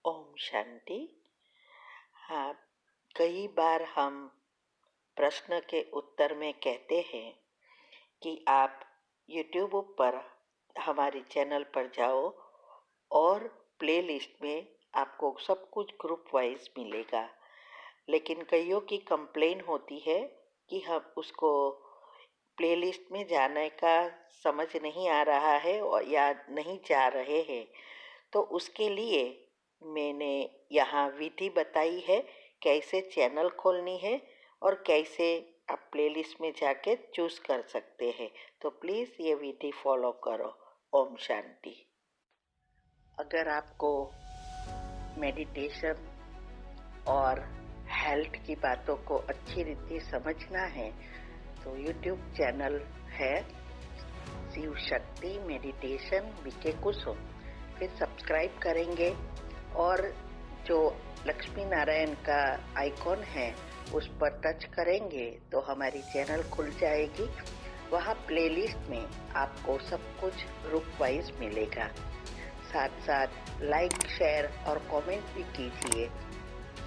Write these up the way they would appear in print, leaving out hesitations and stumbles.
ओम शांति। हाँ, कई बार हम प्रश्न के उत्तर में कहते हैं कि आप YouTube पर हमारे चैनल पर जाओ और प्लेलिस्ट में आपको सब कुछ ग्रुप वाइज मिलेगा। लेकिन कईयों की कंप्लेन होती है कि हम उसको प्लेलिस्ट में जाने का समझ नहीं आ रहा है और या नहीं जा रहे हैं। तो उसके लिए मैंने यहाँ विधि बताई है कैसे चैनल खोलनी है और कैसे आप प्लेलिस्ट में जाके चूज़ कर सकते हैं। तो प्लीज़ ये विधि फॉलो करो। ओम शांति। अगर आपको मेडिटेशन और हेल्थ की बातों को अच्छी रीति समझना है तो यूट्यूब चैनल है शिव शक्ति मेडिटेशन बीके कुसुम। फिर सब्सक्राइब करेंगे और जो लक्ष्मी नारायण का आइकॉन है उस पर टच करेंगे तो हमारी चैनल खुल जाएगी। वहाँ प्लेलिस्ट में आपको सब कुछ ग्रुप वाइज मिलेगा। साथ साथ लाइक शेयर और कमेंट भी कीजिए।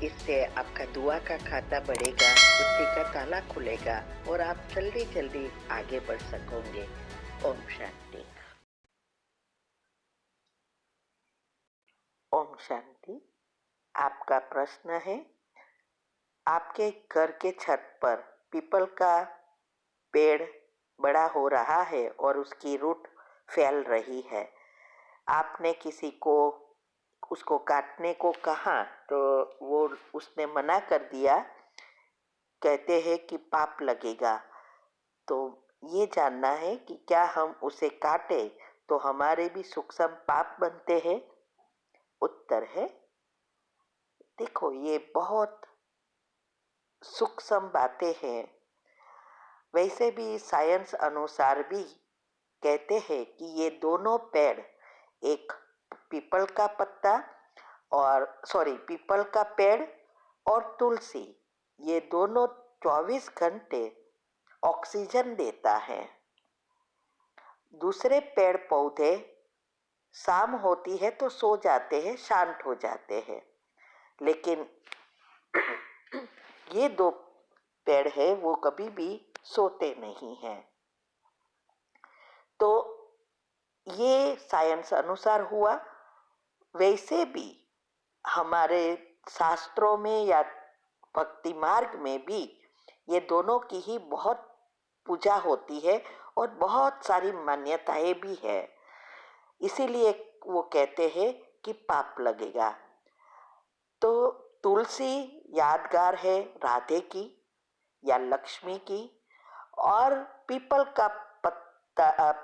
इससे आपका दुआ का खाता बढ़ेगा, बुद्धि का ताला खुलेगा और आप जल्दी जल्दी आगे बढ़ सकोगे। ओम शांति। ओम शांति। आपका प्रश्न है, आपके घर के छत पर पीपल का पेड़ बड़ा हो रहा है और उसकी रूट फैल रही है। आपने किसी को उसको काटने को कहा तो वो उसने मना कर दिया, कहते हैं कि पाप लगेगा। तो ये जानना है कि क्या हम उसे काटे तो हमारे भी सूक्ष्म पाप बनते हैं। उत्तर है, देखो ये बहुत सूक्ष्म बातें हैं। वैसे भी साइंस अनुसार भी कहते हैं कि ये दोनों पेड़, एक पीपल का पत्ता और पीपल का पेड़ और तुलसी, ये दोनों 24 घंटे ऑक्सीजन देता है। दूसरे पेड़ पौधे शाम होती है तो सो जाते हैं, शांत हो जाते हैं, लेकिन ये दो पेड़ है वो कभी भी सोते नहीं हैं। तो ये साइंस अनुसार हुआ। वैसे भी हमारे शास्त्रों में या भक्ति मार्ग में भी ये दोनों की ही बहुत पूजा होती है और बहुत सारी मान्यताएं भी है। इसीलिए वो कहते हैं कि पाप लगेगा। तो तुलसी यादगार है राधे की या लक्ष्मी की, और पीपल का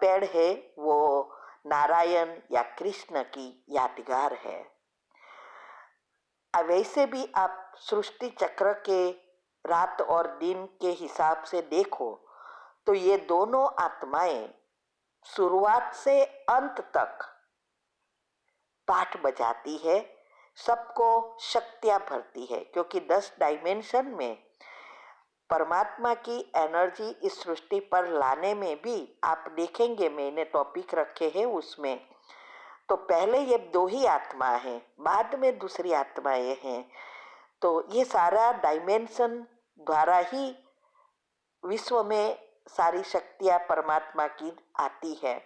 पेड़ है वो नारायण या कृष्ण की यादगार है। वैसे भी आप सृष्टि चक्र के रात और दिन के हिसाब से देखो तो ये दोनों आत्माएं शुरुआत से अंत तक पाठ बजाती है, सबको शक्तियां भरती है, क्योंकि 10 डायमेंशन में परमात्मा की एनर्जी इस सृष्टि पर लाने में भी आप देखेंगे, मैंने टॉपिक रखे हैं उसमें। तो पहले ये दो ही आत्मा है, बाद में दूसरी आत्माएं हैं। तो ये सारा डायमेंशन द्वारा ही विश्व में सारी शक्तियां परमात्मा की आती है।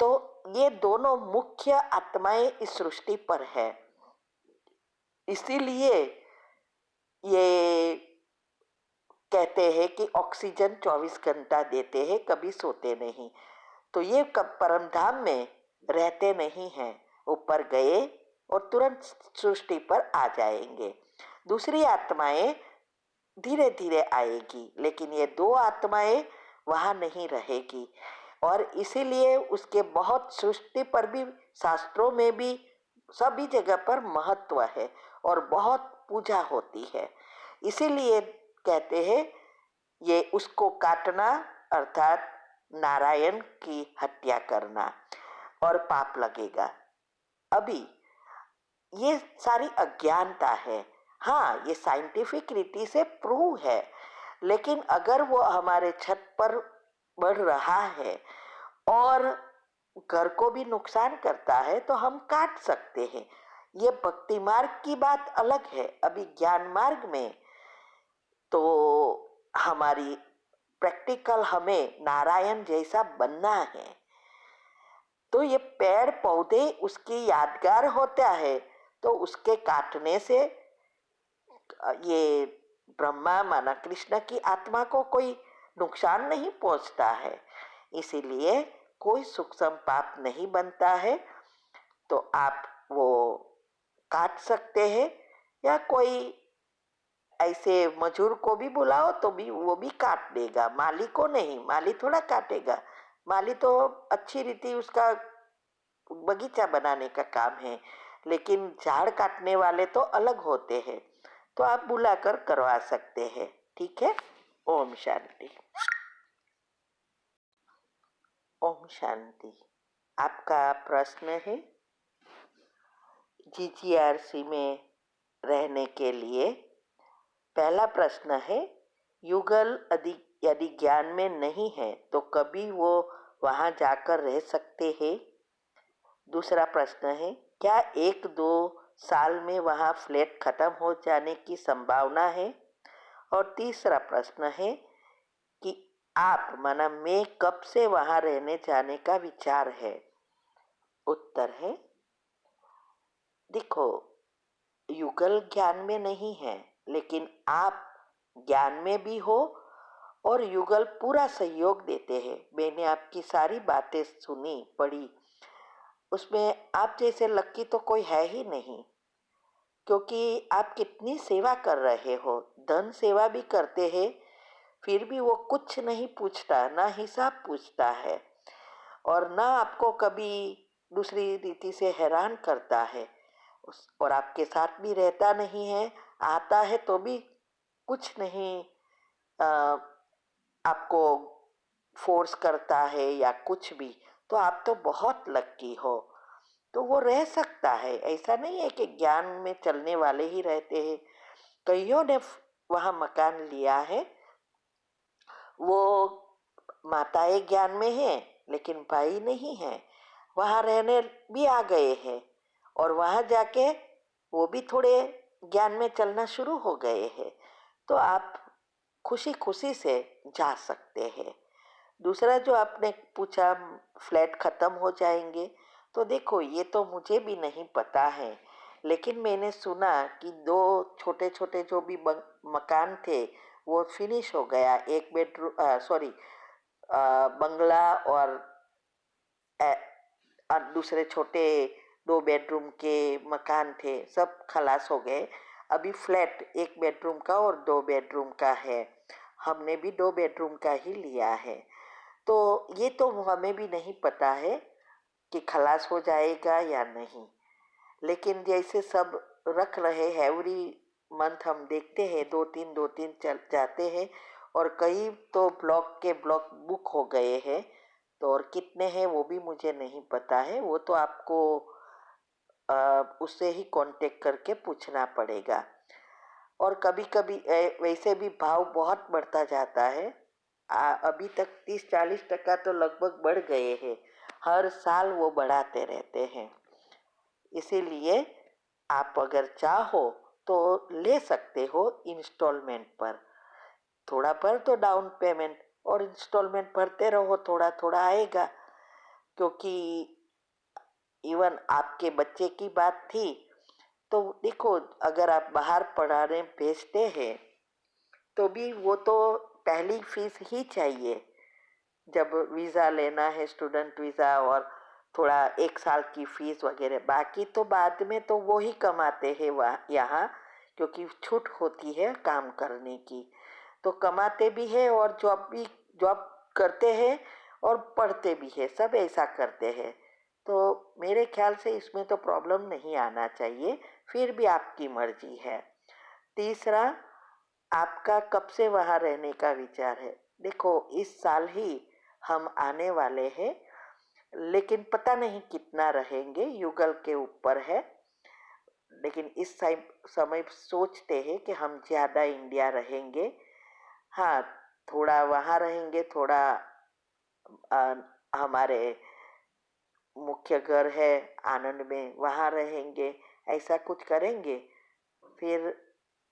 तो ये दोनों मुख्य आत्माएं इस सृष्टि पर है। इसीलिए ये कहते हैं कि ऑक्सीजन 24 घंटा देते हैं, कभी सोते नहीं। तो ये कब परम धाम में रहते नहीं हैं, ऊपर गए और तुरंत सृष्टि पर आ जाएंगे। दूसरी आत्माएं धीरे धीरे आएगी, लेकिन ये दो आत्माएं वहां नहीं रहेगी। और इसीलिए उसके बहुत सृष्टि पर भी, शास्त्रों में भी सभी जगह पर महत्व है और बहुत पूजा होती है। इसीलिए कहते हैं ये उसको काटना अर्थात नारायण की हत्या करना और पाप लगेगा। अभी ये सारी अज्ञानता है। हाँ, ये साइंटिफिक रीति से प्रूव है, लेकिन अगर वो हमारे छत पर बढ़ रहा है और घर को भी नुकसान करता है तो हम काट सकते हैं। ये भक्ति मार्ग की बात अलग है। अभी ज्ञान मार्ग में तो हमारी प्रैक्टिकल हमें नारायण जैसा बनना है। तो ये पेड़ पौधे उसकी यादगार होता है, तो उसके काटने से ये ब्रह्मा माना कृष्ण की आत्मा को कोई नुकसान नहीं पहुंचता है, इसीलिए कोई सूक्ष्म पाप नहीं बनता है। तो आप वो काट सकते हैं, या कोई ऐसे मजूर को भी बुलाओ तो भी वो भी काट देगा, माली को नहीं। माली थोड़ा काटेगा, माली तो अच्छी रीति उसका बगीचा बनाने का काम है, लेकिन झाड़ काटने वाले तो अलग होते हैं। तो आप बुलाकर करवा सकते हैं। ठीक है। ओम शांति। ओम शांति। आपका प्रश्न है, जीजीआरसी में रहने के लिए पहला प्रश्न है, युगल यदि ज्ञान में नहीं है तो कभी वो वहां जाकर रह सकते हैं। दूसरा प्रश्न है, क्या 1-2 साल में वहां फ्लैट खत्म हो जाने की संभावना है। और तीसरा प्रश्न है कि आप माना मैं कब से वहां रहने जाने का विचार है। उत्तर है, देखो, युगल ज्ञान में नहीं है, लेकिन आप ज्ञान में भी हो और युगल पूरा सहयोग देते हैं। मैंने आपकी सारी बातें सुनी पढ़ी, उसमें आप जैसे लक्की तो कोई है ही नहीं, क्योंकि आप कितनी सेवा कर रहे हो, धन सेवा भी करते हैं, फिर भी वो कुछ नहीं पूछता, ना हिसाब पूछता है, और ना आपको कभी दूसरी रीति से हैरान करता है। और आपके साथ भी रहता नहीं है, आता है तो भी कुछ नहीं आ, आपको फोर्स करता है या कुछ भी। तो आप तो बहुत लक्की हो। तो वो रह सकता है, ऐसा नहीं है कि ज्ञान में चलने वाले ही रहते हैं। कईयों ने वहाँ मकान लिया है, वो माताएं ज्ञान में है लेकिन भाई नहीं है, वहाँ रहने भी आ गए हैं, और वहाँ जाके वो भी थोड़े ज्ञान में चलना शुरू हो गए हैं। तो आप खुशी खुशी से जा सकते हैं। दूसरा जो आपने पूछा, फ्लैट खत्म हो जाएंगे, तो देखो ये तो मुझे भी नहीं पता है, लेकिन मैंने सुना कि 2 छोटे छोटे जो भी मकान थे वो फिनिश हो गया। एक बेडरूम, सॉरी, बंगला और दूसरे छोटे 2 बेडरूम के मकान थे, सब खलास हो गए। अभी फ्लैट 1 बेडरूम का और 2 बेडरूम का है। हमने भी 2 बेडरूम का ही लिया है। तो ये तो हमें भी नहीं पता है कि खलास हो जाएगा या नहीं, लेकिन जैसे सब रख रहे हैं, एवरी मंथ हम देखते हैं 2-3 चल जाते हैं, और कई तो ब्लॉक के ब्लॉक बुक हो गए हैं। तो और कितने हैं वो भी मुझे नहीं पता है, वो तो आपको उससे ही कांटेक्ट करके पूछना पड़ेगा। और कभी कभी वैसे भी भाव बहुत बढ़ता जाता है। अभी तक 30-40% तो लगभग बढ़ गए हैं, हर साल वो बढ़ाते रहते हैं। इसीलिए आप अगर चाहो तो ले सकते हो इंस्टॉलमेंट पर, थोड़ा भर दो डाउन पेमेंट और इंस्टॉलमेंट भरते रहो, थोड़ा थोड़ा आएगा। क्योंकि इवन आपके बच्चे की बात थी, तो देखो, अगर आप बाहर पढ़ाने भेजते हैं तो भी वो तो पहली फीस ही चाहिए। जब वीज़ा लेना है, स्टूडेंट वीज़ा, और थोड़ा 1 साल की फीस वगैरह, बाकी तो बाद में तो वो ही कमाते हैं वहाँ यहाँ, क्योंकि छूट होती है काम करने की। तो कमाते भी है और जॉब करते हैं और पढ़ते भी है, सब ऐसा करते हैं। तो मेरे ख्याल से इसमें तो प्रॉब्लम नहीं आना चाहिए, फिर भी आपकी मर्जी है। तीसरा, आपका कब से वहाँ रहने का विचार है। देखो, इस साल ही हम आने वाले हैं, लेकिन पता नहीं कितना रहेंगे, युगल के ऊपर है। लेकिन इस समय सोचते हैं कि हम ज़्यादा इंडिया रहेंगे। हाँ, थोड़ा वहाँ रहेंगे, थोड़ा हमारे मुख्य घर है आनंद में, वहाँ रहेंगे। ऐसा कुछ करेंगे। फिर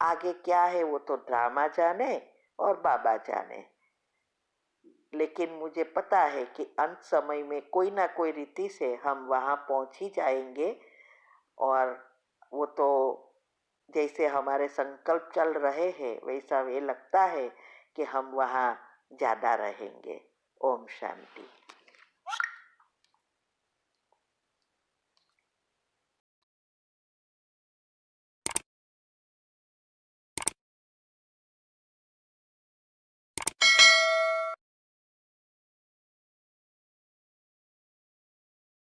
आगे क्या है वो तो ड्रामा जाने और बाबा जाने, लेकिन मुझे पता है कि अंत समय में कोई ना कोई रीति से हम वहाँ पहुँच ही जाएंगे। और वो तो जैसे हमारे संकल्प चल रहे हैं वैसा ये लगता है कि हम वहाँ ज़्यादा रहेंगे। ओम शांति।